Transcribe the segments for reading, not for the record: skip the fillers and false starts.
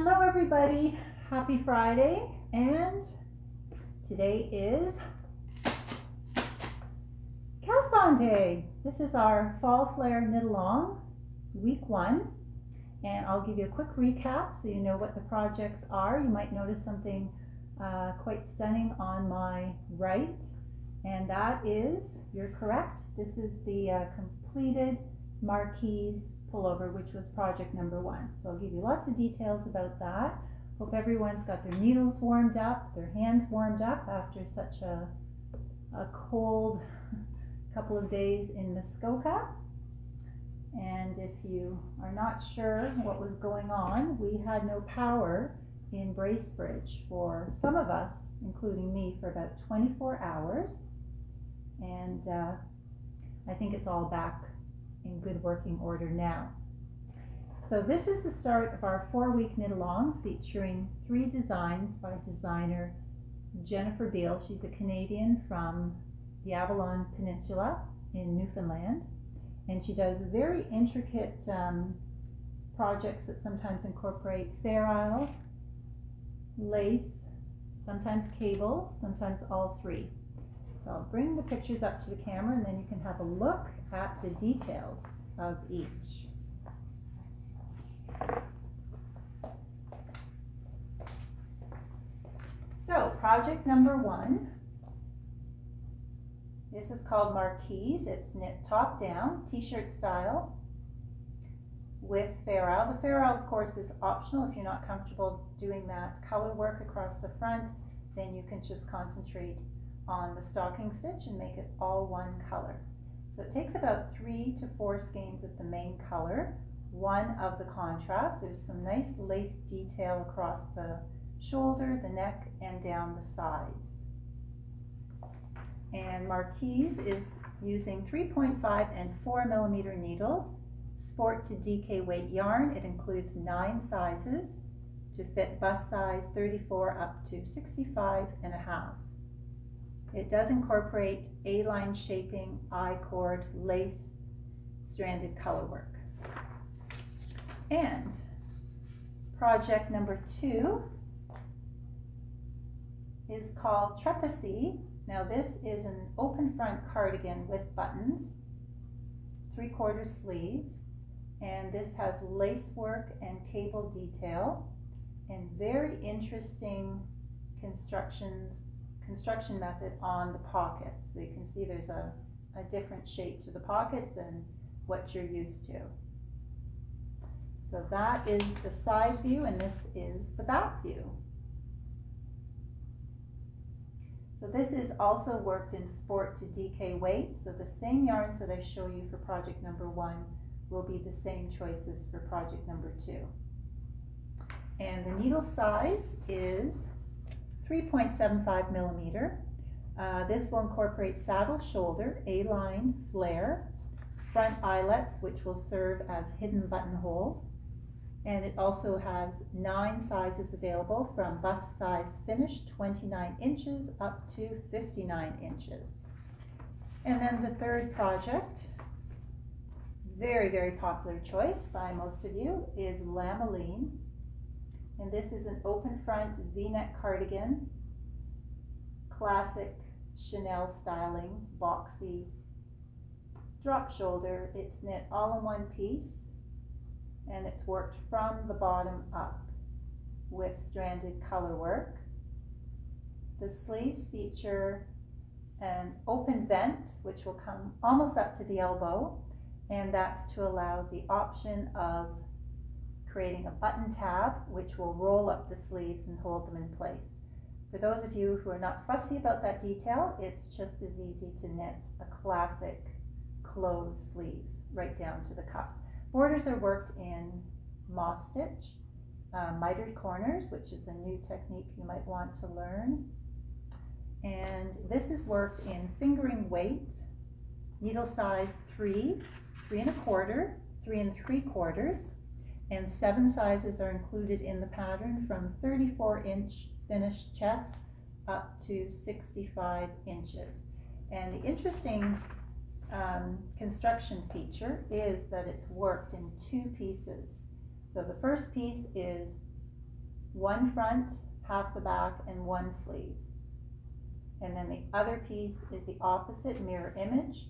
Hello everybody, happy Friday, and today is Cast On Day. This is our Fall Flair Knit Along, week 1, and I'll give you a quick recap so you know what the projects are. You might notice something quite stunning on my right, and that is, you're correct, this is the completed marquise pullover, which was project number 1. So I'll give you lots of details about that. Hope everyone's got their needles warmed up, their hands warmed up after such a cold couple of days in Muskoka. And if you are not sure what was going on, we had no power in Bracebridge for some of us, including me, for about 24 hours. And I think it's all back in good working order now. So this is the start of our 4-week knit along, featuring 3 designs by designer Jennifer Beale. She's a Canadian from the Avalon Peninsula in Newfoundland, and she does very intricate projects that sometimes incorporate Fair Isle, lace, sometimes cables, sometimes all 3. So I'll bring the pictures up to the camera and then you can have a look at the details of each. So project number 1, this is called Marquise. It's knit top down, t-shirt style with Fair Isle. The Fair Isle, of course, is optional. If you're not comfortable doing that color work across the front, then you can just concentrate on the stocking stitch and make it all one color. So it takes about 3 to 4 skeins of the main color, 1 of the contrast. There's some nice lace detail across the shoulder, the neck, and down the sides. And Marquise is using 3.5 and 4 millimeter needles, sport to DK weight yarn. It includes 9 sizes to fit bust size 34 up to 65.5. It does incorporate A-line shaping, I-cord, lace, stranded color work. And project number 2 is called Trepacy. Now this is an open front cardigan with buttons, 3/4 sleeves, and this has lace work and cable detail and very interesting construction method on the pockets. So you can see there's a different shape to the pockets than what you're used to. So that is the side view and this is the back view. So this is also worked in sport to DK weight. So the same yarns that I show you for project number 1 will be the same choices for project number 2. And the needle size is 3.75 millimeter. This will incorporate saddle shoulder, A-line flare, front eyelets, which will serve as hidden buttonholes. And it also has 9 sizes available from bust size finish 29 inches up to 59 inches. And then the third project, very, very popular choice by most of you, is Lameline. And this is an open front V-neck cardigan, classic Chanel styling, boxy, drop shoulder. It's knit all in one piece and it's worked from the bottom up with stranded color work. The sleeves feature an open vent which will come almost up to the elbow, and that's to allow the option of creating a button tab which will roll up the sleeves and hold them in place. For those of you who are not fussy about that detail, it's just as easy to knit a classic closed sleeve right down to the cuff. Borders are worked in moss stitch, mitered corners, which is a new technique you might want to learn. And this is worked in fingering weight, needle size 3, 3¼ 3 3/4, and 7 sizes are included in the pattern from 34-inch finished chest up to 65 inches. And the interesting construction feature is that it's worked in 2 pieces. So the first piece is one front, half the back, and one sleeve. And then the other piece is the opposite mirror image,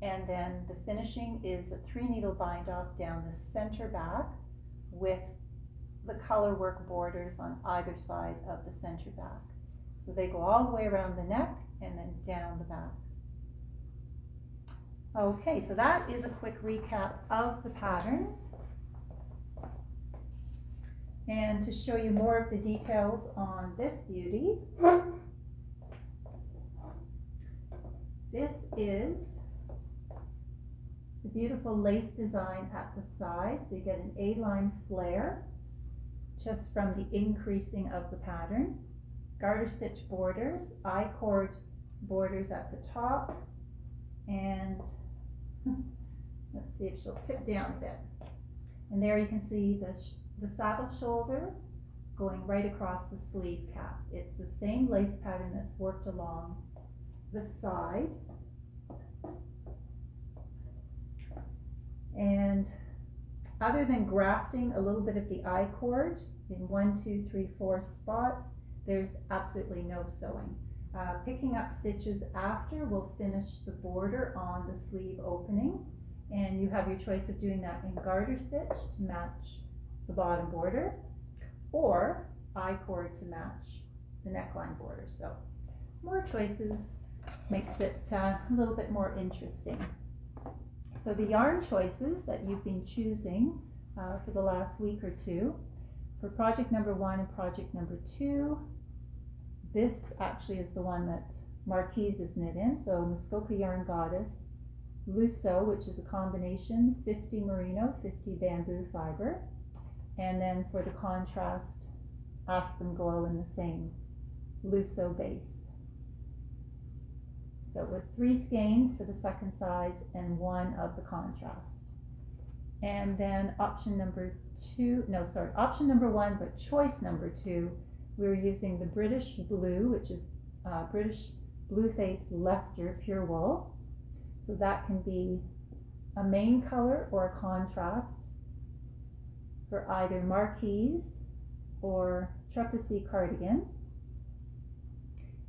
and then the finishing is a 3-needle bind off down the center back with the color work borders on either side of the center back. So they go all the way around the neck and then down the back. Okay, so that is a quick recap of the patterns. And to show you more of the details on this beauty, this is the beautiful lace design at the side. So you get an A-line flare just from the increasing of the pattern. Garter stitch borders, I-cord borders at the top, and let's see if she'll tip down a bit. And there you can see the saddle shoulder going right across the sleeve cap. It's the same lace pattern that's worked along the side. And other than grafting a little bit of the I-cord in 1, 2, 3, 4 spots, there's absolutely no sewing. Picking up stitches after will finish the border on the sleeve opening, and you have your choice of doing that in garter stitch to match the bottom border, or I-cord to match the neckline border. So more choices makes it a little bit more interesting. So the yarn choices that you've been choosing for the last week or two, for project number 1 and project number 2, this actually is the one that Marquise is knit in. So Muskoka Yarn Goddess, Lusso, which is a combination, 50 merino, 50 bamboo fiber. And then for the contrast, Aspen Glow in the same Lusso base. So it was 3 skeins for the second size and 1 of the contrast. And then option number 1, but choice number 2, we were using the British Blue, which is British Blue Face Leicester Pure Wool. So that can be a main color or a contrast for either Marquise or Trapeze cardigan.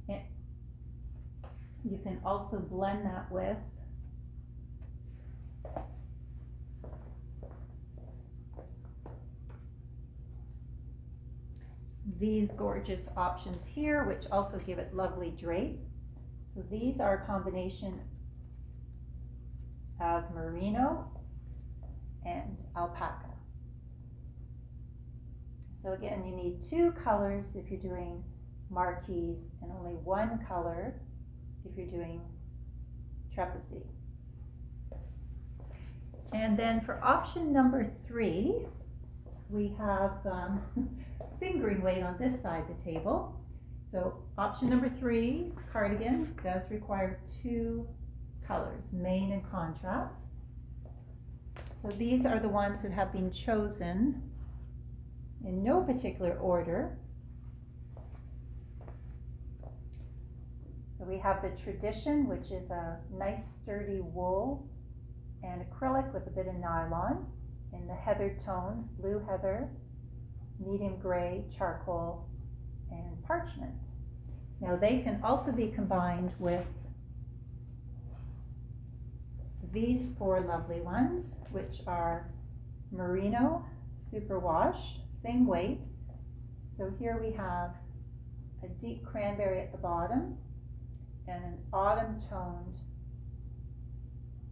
And you can also blend that with these gorgeous options here, which also give it lovely drape. So these are a combination of merino and alpaca. So again, you need 2 colors if you're doing Marquise and only 1 color if you're doing Trapeze. And then for option number 3, we have fingering weight on this side of the table. So option number 3, cardigan, does require 2 colors, main and contrast. So these are the ones that have been chosen in no particular order. So we have the Tradition, which is a nice sturdy wool and acrylic with a bit of nylon in the heather tones, blue heather, medium gray, charcoal, and parchment. Now they can also be combined with these 4 lovely ones, which are merino, superwash, same weight. So here we have a deep cranberry at the bottom and an autumn toned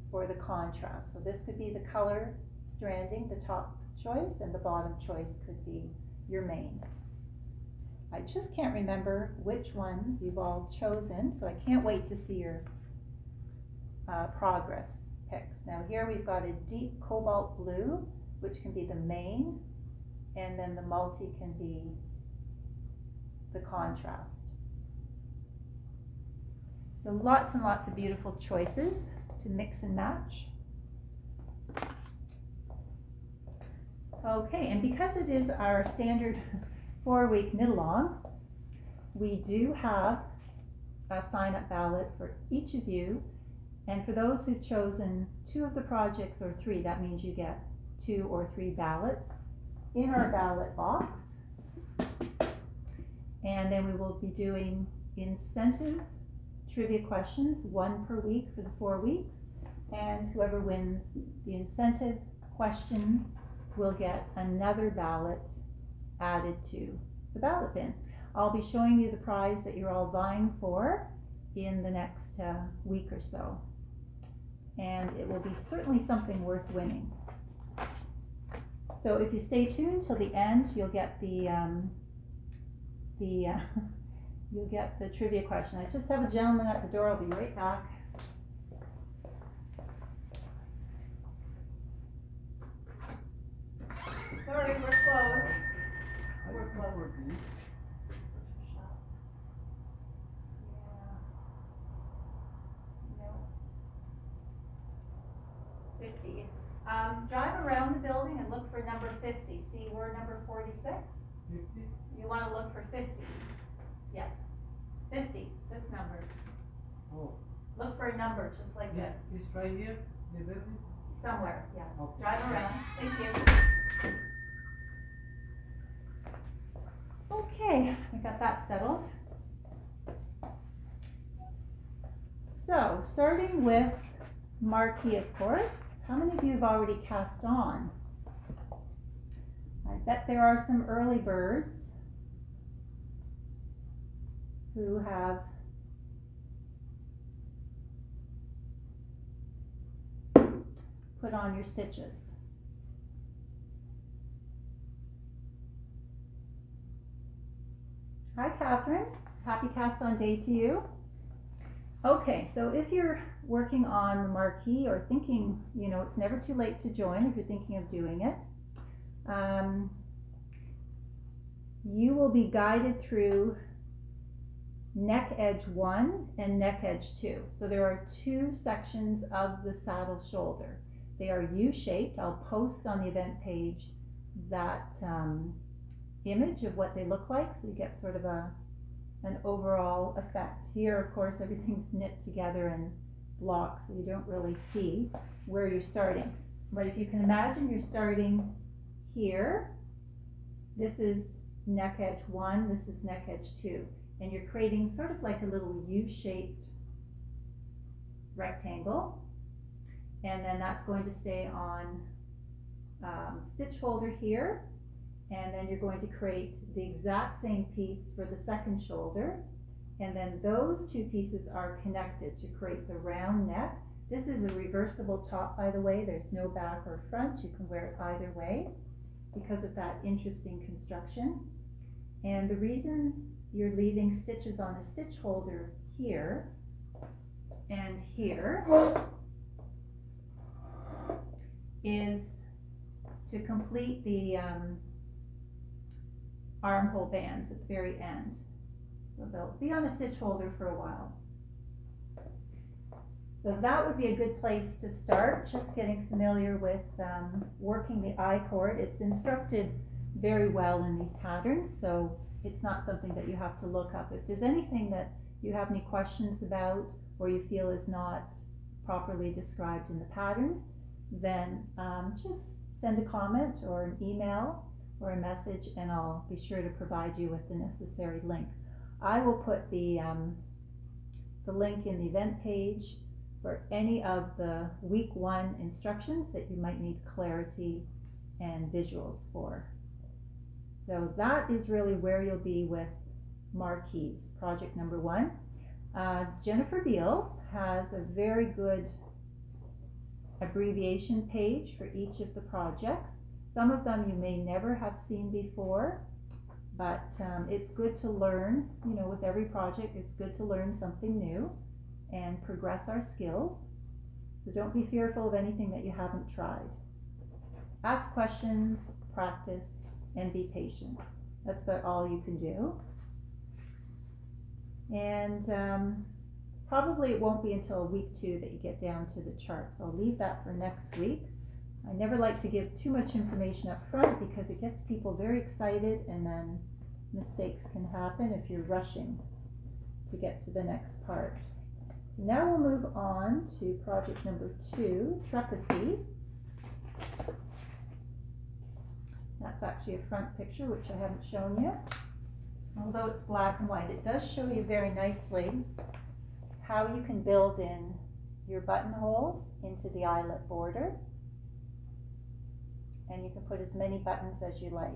for the contrast. So this could be the color stranding, the top choice, and the bottom choice could be your main. I just can't remember which ones you've all chosen, so I can't wait to see your progress picks. Now here we've got a deep cobalt blue, which can be the main, and then the multi can be the contrast. So lots and lots of beautiful choices to mix and match. Okay, and because it is our standard 4-week knit along, we do have a sign up ballot for each of you. And for those who've chosen 2 of the projects or 3, that means you get 2 or 3 ballots. In our ballot box, And then we will be doing incentive trivia questions, 1 per week for the 4 weeks. And whoever wins the incentive question will get another ballot added to the ballot bin. I'll be showing you the prize that you're all vying for in the next week or so. And it will be certainly something worth winning. So if you stay tuned till the end, you'll get you'll get the trivia question. I just have a gentleman at the door. I'll be right back. Sorry, we're closed. We're closed. Yeah. No. 50. Drive around the building and look for number 50. See, we're number 46. 50? You want to look for 50. Yes. 50, this number. Oh. Look for a number just like this. It's right here, the building? Somewhere, yes. Okay. Drive around. Thank you. Okay, we got that settled. So, starting with marquee, of course. How many of you have already cast on? I bet there are some early birds who have put on your stitches. Hi, Catherine. Happy cast on day to you. Okay, so if you're working on the marquee or thinking, you know, it's never too late to join if you're thinking of doing it, you will be guided through neck edge 1 and neck edge 2. So there are 2 sections of the saddle shoulder. They are U-shaped. I'll post on the event page that image of what they look like, so you get sort of an overall effect. Here, of course, everything's knit together in blocks, so you don't really see where you're starting. But if you can imagine, you're starting here. This is neck edge 1, this is neck edge 2. And you're creating sort of like a little U-shaped rectangle. And then that's going to stay on stitch holder here. And then you're going to create the exact same piece for the second shoulder. And then those 2 pieces are connected to create the round neck. This is a reversible top, by the way. There's no back or front. You can wear it either way because of that interesting construction. And the reason you're leaving stitches on the stitch holder here and here is to complete the armhole bands at the very end. So they'll be on a stitch holder for a while. So that would be a good place to start, just getting familiar with working the I-cord. It's instructed very well in these patterns, so it's not something that you have to look up. If there's anything that you have any questions about or you feel is not properly described in the patterns, then just send a comment or an email or a message, and I'll be sure to provide you with the necessary link. I will put the link in the event page for any of the week 1 instructions that you might need clarity and visuals for. So that is really where you'll be with marquees, project number 1. Jennifer Beale has a very good abbreviation page for each of the projects. Some of them you may never have seen before, but it's good to learn, you know, with every project, it's good to learn something new and progress our skills. So don't be fearful of anything that you haven't tried. Ask questions, practice, and be patient. That's about all you can do. And probably it won't be until week 2 that you get down to the charts. I'll leave that for next week. I never like to give too much information up front because it gets people very excited, and then mistakes can happen if you're rushing to get to the next part. So now we'll move on to project number 2, Trepacy. That's actually a front picture, which I haven't shown yet. although it's black and white, it does show you very nicely how you can build in your buttonholes into the eyelet border. And you can put as many buttons as you like.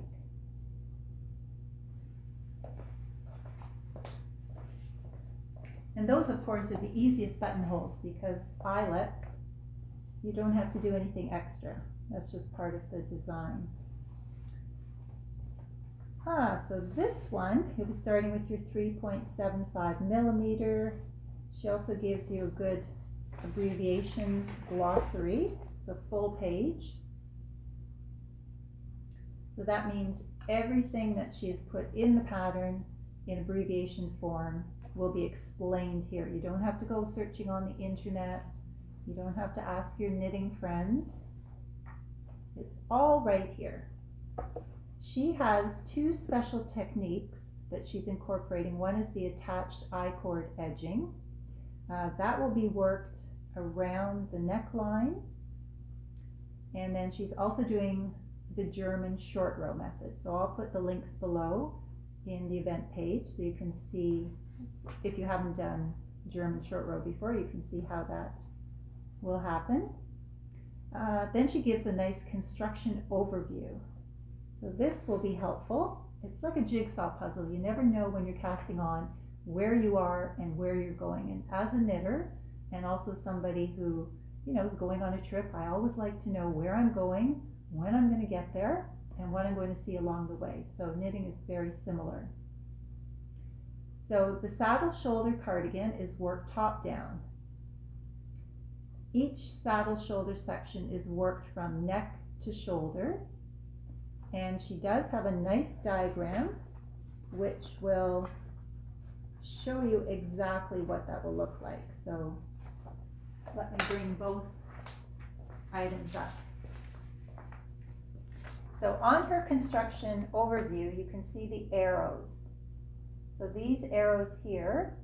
And those, of course, are the easiest buttonholes because eyelets, you don't have to do anything extra. That's just part of the design. So this one, you'll be starting with your 3.75 millimeter. She also gives you a good abbreviations glossary. It's a full page. So that means everything that she has put in the pattern in abbreviation form will be explained here. You don't have to go searching on the internet. You don't have to ask your knitting friends. It's all right here. She has two special techniques that she's incorporating. One is the attached I-cord edging. That will be worked around the neckline. And then she's also doing the German short row method. So I'll put the links below in the event page so you can see, if you haven't done German short row before, you can see how that will happen. Then she gives a nice construction overview. So this will be helpful. It's like a jigsaw puzzle. You never know when you're casting on where you are and where you're going. And as a knitter, and also somebody who, you know, is going on a trip, I always like to know where I'm going, when I'm going to get there, and what I'm going to see along the way. So knitting is very similar. So the saddle shoulder cardigan is worked top down. Each saddle shoulder section is worked from neck to shoulder, and she does have a nice diagram which will show you exactly what that will look like. So let me bring both items up. So on her construction overview, you can see the arrows. So these arrows here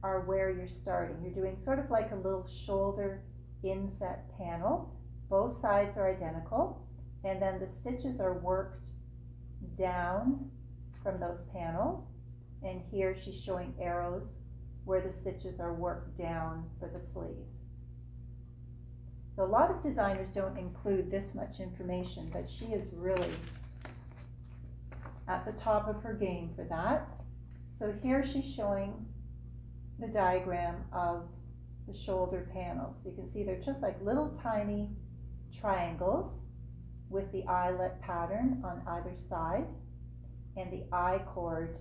are where you're starting. You're doing sort of like a little shoulder inset panel. Both sides are identical, and then the stitches are worked down from those panels. And here she's showing arrows where the stitches are worked down for the sleeve. So a lot of designers don't include this much information, but she is really at the top of her game for that. So here she's showing the diagram of the shoulder panels. You can see they're just like little tiny triangles with the eyelet pattern on either side and the I-cord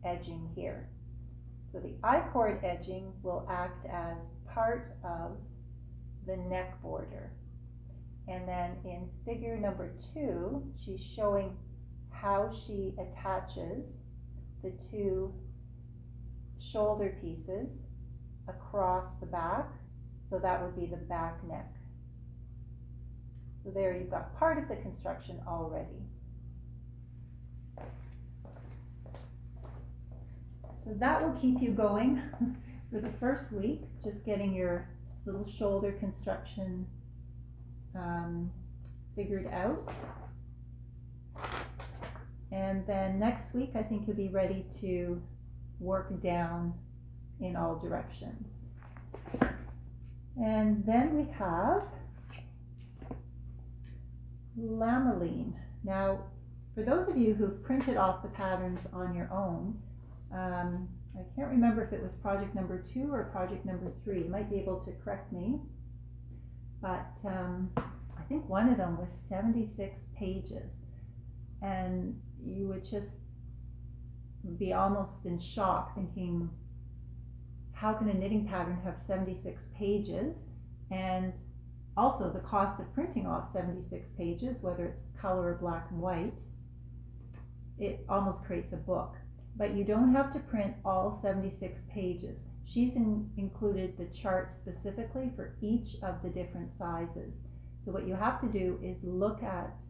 edging here. So the I-cord edging will act as part of the neck border. And then in figure number 2, she's showing how she attaches the two shoulder pieces across the back. So that would be the back neck. So there you've got part of the construction already. So that will keep you going for the first week, just getting your little shoulder construction figured out. And then next week, I think you'll be ready to work down in all directions. And then we have lameline. Now, for those of you who've printed off the patterns on your own, I can't remember if it was project number 2 or project number 3. You might be able to correct me. But I think one of them was 76 pages. And you would just be almost in shock thinking, how can a knitting pattern have 76 pages? And also the cost of printing off 76 pages, whether it's color or black and white, it almost creates a book. But you don't have to print all 76 pages. She's included the charts specifically for each of the different sizes. So what you have to do is look at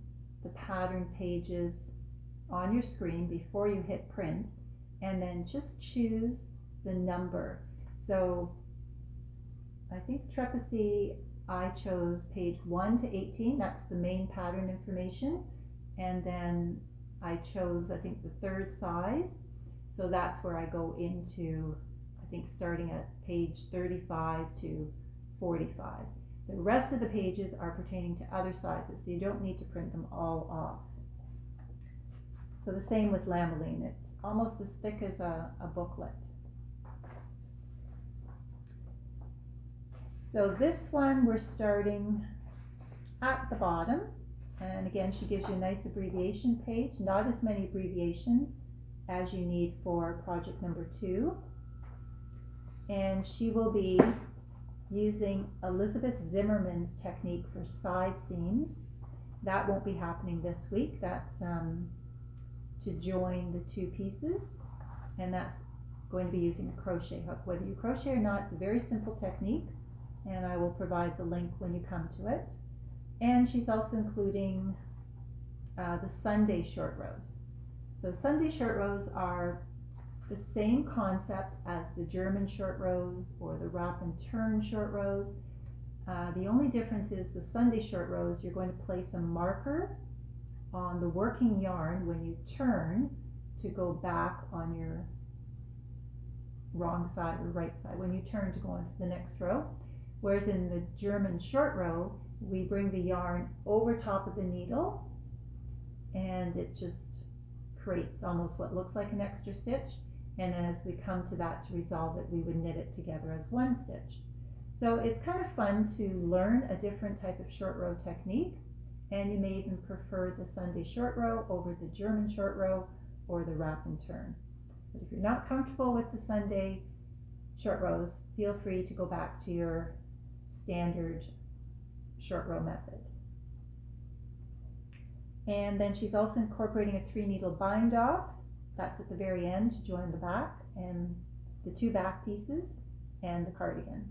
the pattern pages on your screen before you hit print, and then just choose the number. So I think Trepacy, I chose page 1 to 18. That's the main pattern information. And then I chose, I think, the third size. So that's where I go into, I think, starting at page 35 to 45. The rest of the pages are pertaining to other sizes, so you don't need to print them all off. So the same with Lameline, it's almost as thick as a booklet. So this one we're starting at the bottom, and again she gives you a nice abbreviation page, not as many abbreviations as you need for project number 2, and she will be using Elizabeth Zimmerman's technique for side seams. That won't be happening this week, that's to join the two pieces, and that's going to be using a crochet hook. Whether you crochet or not, it's a very simple technique, and I will provide the link when you come to it. And she's also including the Sunday short rows. So Sunday short rows are the same concept as the German short rows or the wrap and turn short rows. The only difference is the Sunday short rows, you're going to place a marker on the working yarn when you turn to go back on your wrong side or right side, when you turn to go into the next row. Whereas in the German short row, we bring the yarn over top of the needle, and it just creates almost what looks like an extra stitch, and as we come to that to resolve it, we would knit it together as one stitch. So it's kind of fun to learn a different type of short row technique, and you may even prefer the Sunday short row over the German short row or the wrap and turn. But if you're not comfortable with the Sunday short rows, feel free to go back to your standard short row method. And then she's also incorporating a 3 needle bind off. That's at the very end to join the back and the 2 back pieces and the cardigan.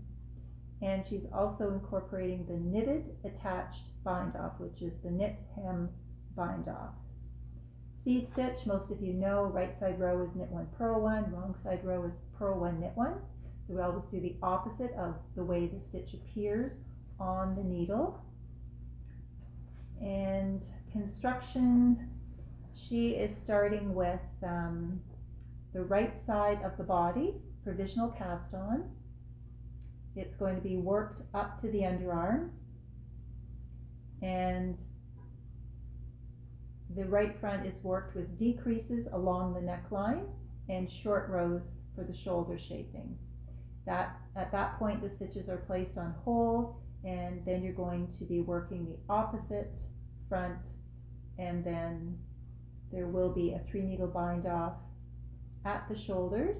And she's also incorporating the knitted attached bind off, which is the knit hem bind off. Seed stitch, most of you know, right side row is knit 1, purl 1, wrong side row is purl 1, knit 1. So we always do the opposite of the way the stitch appears on the needle. And construction, she is starting with the right side of the body, provisional cast on. It's going to be worked up to the underarm, and the right front is worked with decreases along the neckline and short rows for the shoulder shaping. At that point the stitches are placed on hold, and then you're going to be working the opposite front, and then there will be a 3 needle bind off at the shoulders.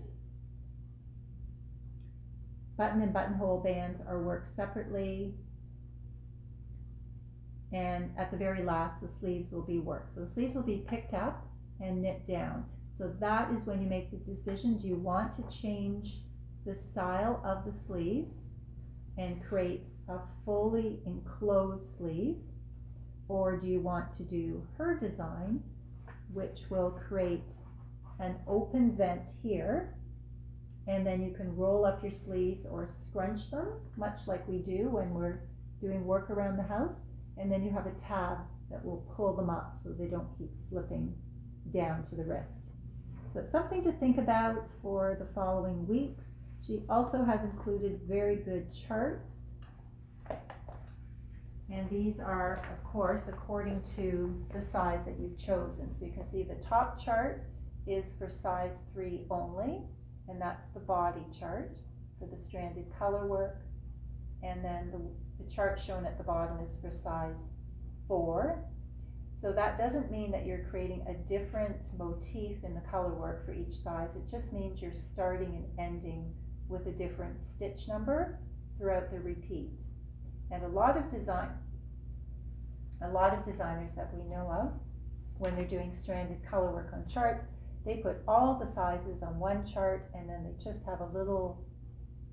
Button and buttonhole bands are worked separately, and at the very last the sleeves will be worked. So the sleeves will be picked up and knit down. So that is when you make the decision, do you want to change the style of the sleeves and create a fully enclosed sleeve, or do you want to do her design, which will create an open vent here, and then you can roll up your sleeves or scrunch them, much like we do when we're doing work around the house, and then you have a tab that will pull them up so they don't keep slipping down to the wrist. So it's something to think about for the following weeks. She also has included very good charts, and these are, of course, according to the size that you've chosen. So you can see the top chart is for size 3 only, and that's the body chart for the stranded color work, and then the chart shown at the bottom is for size 4. So that doesn't mean that you're creating a different motif in the color work for each size. It just means you're starting and ending with a different stitch number throughout the repeat. And a lot of designers that we know of, when they're doing stranded color work on charts, they put all the sizes on one chart, and then they just have a little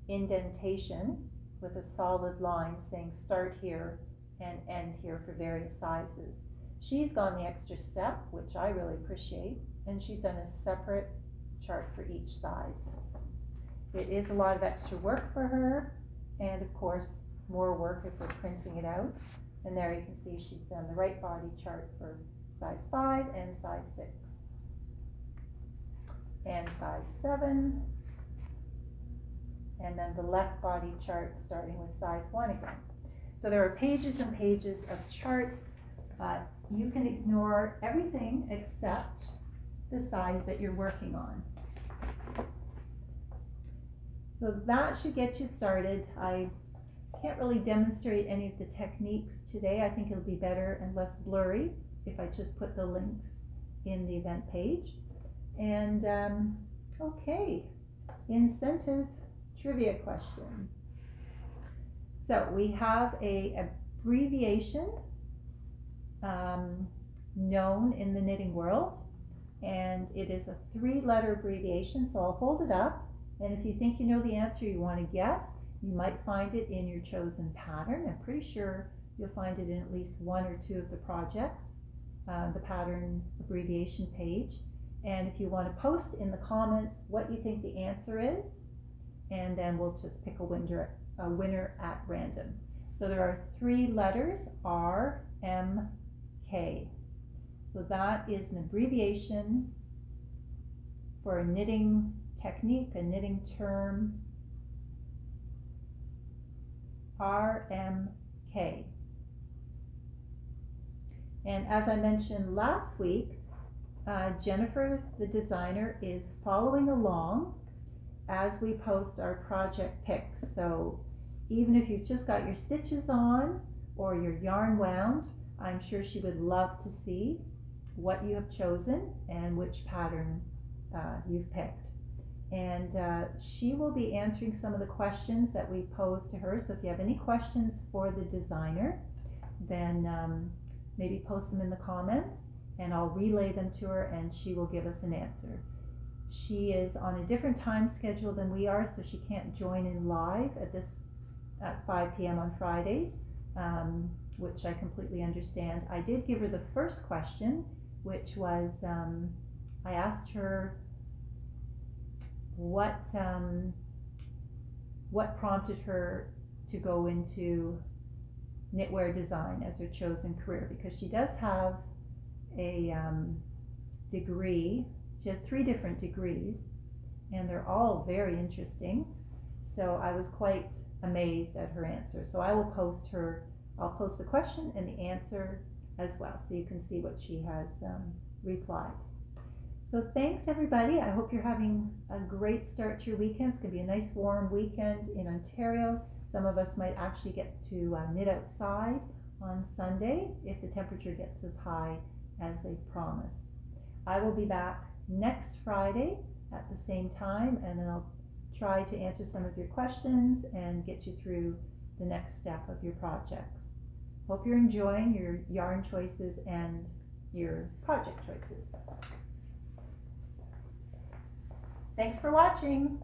indentation with a solid line saying start here and end here for various sizes. She's gone the extra step, which I really appreciate, and she's done a separate chart for each size. It is a lot of extra work for her, and of course more work if we're printing it out. And there you can see she's done the right body chart for size 5 and size 6. And size 7. And then the left body chart starting with size 1 again. So there are pages and pages of charts, but you can ignore everything except the size that you're working on. So that should get you started. I can't really demonstrate any of the techniques today. I think it'll be better and less blurry if I just put the links in the event page. And okay, incentive trivia question. So we have a abbreviation known in the knitting world, and it is a 3-letter abbreviation. So I'll hold it up, and if you think you know the answer, you want to guess, you might find it in your chosen pattern. I'm pretty sure you'll find it in at least 1 or 2 of the projects, the pattern abbreviation page. And if you want to post in the comments what you think the answer is, and then we'll just pick a winner at random. So there are 3 letters, R, M, K. So that is an abbreviation for a knitting technique, a knitting term, RMK. And as I mentioned last week, Jennifer, the designer, is following along as we post our project pics. So even if you've just got your stitches on or your yarn wound, I'm sure she would love to see what you have chosen and which pattern you've picked. And she will be answering some of the questions that we pose to her. So if you have any questions for the designer, then maybe post them in the comments and I'll relay them to her and she will give us an answer. She is on a different time schedule than we are, so she can't join in live at 5 p.m. on Fridays, which I completely understand. I did give her the first question, which was, I asked her what prompted her to go into knitwear design as her chosen career, because she does have a degree. She has 3 different degrees and they're all very interesting, so I was quite amazed at her answer. So I will I'll post the question and the answer as well, so you can see what she has replied. So thanks everybody. I hope you're having a great start to your weekend. It's going to be a nice warm weekend in Ontario. Some of us might actually get to knit outside on Sunday if the temperature gets as high as they promised. I will be back next Friday at the same time, and then I'll try to answer some of your questions and get you through the next step of your projects. Hope you're enjoying your yarn choices and your project choices. Thanks for watching.